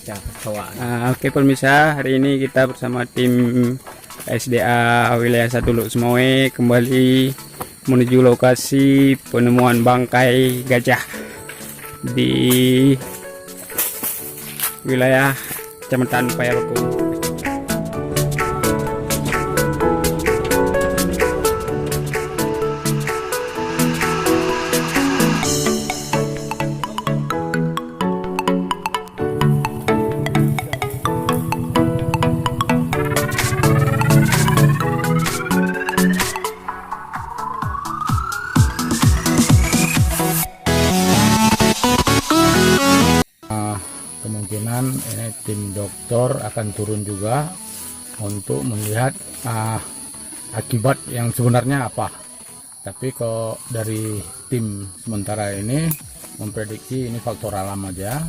Oke pemirsa, hari ini kita bersama tim SDA wilayah 1 Luk Sumawe kembali menuju lokasi penemuan bangkai gajah di wilayah Kecamatan Payalukung. Kemungkinan ini tim dokter akan turun juga untuk melihat akibat yang sebenarnya apa. Tapi kalau dari tim sementara ini memprediksi ini faktor alam aja,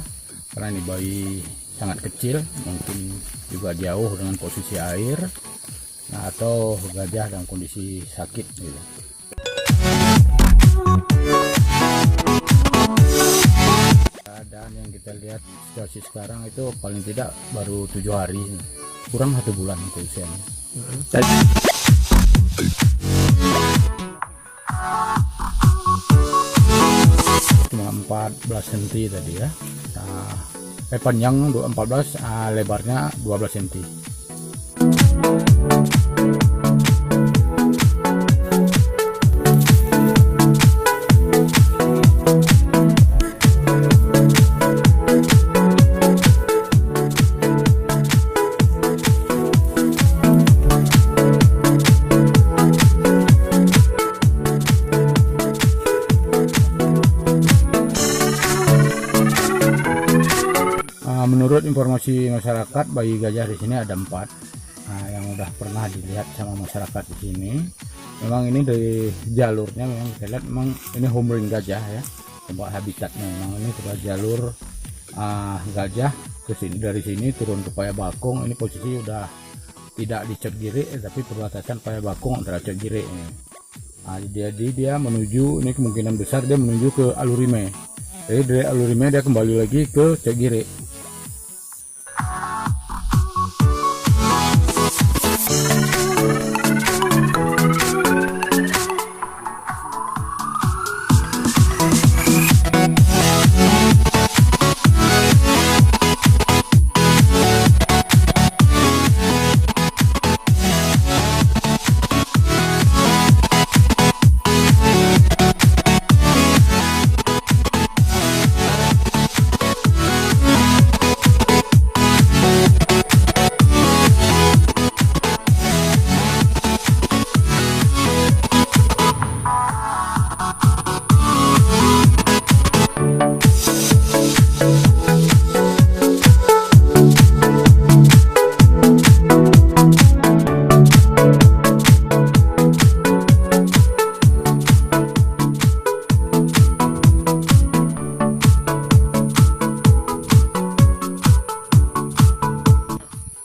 karena ini bayi sangat kecil, mungkin juga jauh dengan posisi air, atau gajah dalam kondisi sakit gitu. Keadaan yang kita lihat situasi sekarang itu paling tidak baru 7 hari, kurang 1 bulan itu usianya. Cuma 14 cm tadi ya. Panjang 14, lebarnya 12 cm. Menurut informasi masyarakat, bayi gajah di sini ada 4 yang udah pernah dilihat sama masyarakat di sini. Memang ini dari jalurnya memang kita lihat memang ini home ring gajah ya, tempat habitatnya. Memang ini sudah jalur gajah ke sini, dari sini turun ke Payabakung. Ini posisi udah tidak di Cekgiri, tapi perbatasan Payabakung antara Cekgiri ini. Jadi dia menuju, ini kemungkinan besar dia menuju ke Alurime. Jadi dari Alurime dia kembali lagi ke Cekgiri.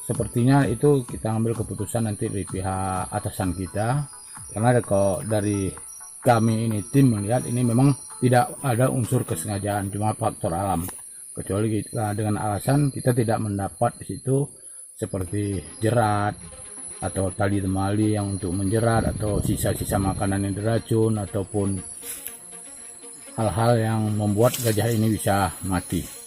Sepertinya itu kita ambil keputusan nanti dari pihak atasan kita, karena kalau dari kami ini tim melihat ini memang tidak ada unsur kesengajaan, cuma faktor alam. Kecuali dengan alasan kita tidak mendapat di situ seperti jerat atau tali temali yang untuk menjerat, atau sisa-sisa makanan yang diracun, ataupun hal-hal yang membuat gajah ini bisa mati.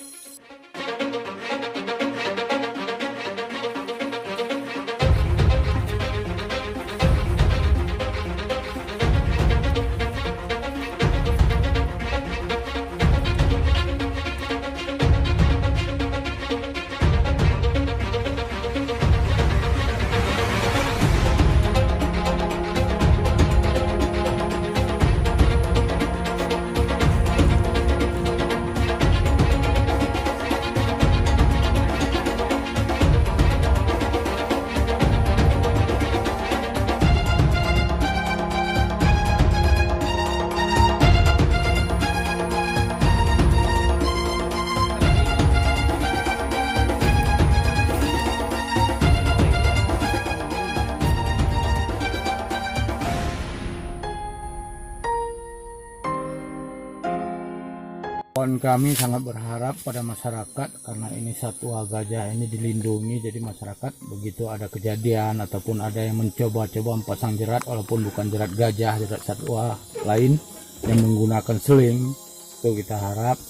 Kami sangat berharap pada masyarakat karena ini satwa gajah ini dilindungi, jadi masyarakat begitu ada kejadian ataupun ada yang mencoba-coba memasang jerat walaupun bukan jerat gajah, jerat satwa lain yang menggunakan seling, itu kita harap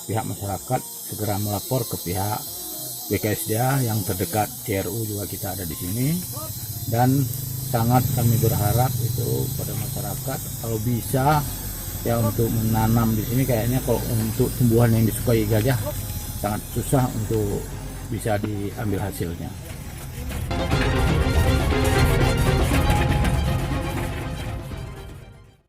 pihak masyarakat segera melapor ke pihak BKSDA yang terdekat. CRU juga kita ada di sini, dan sangat kami berharap itu pada masyarakat kalau bisa ya untuk menanam di sini. Kayaknya kalau untuk tumbuhan yang disukai gajah sangat susah untuk bisa diambil hasilnya.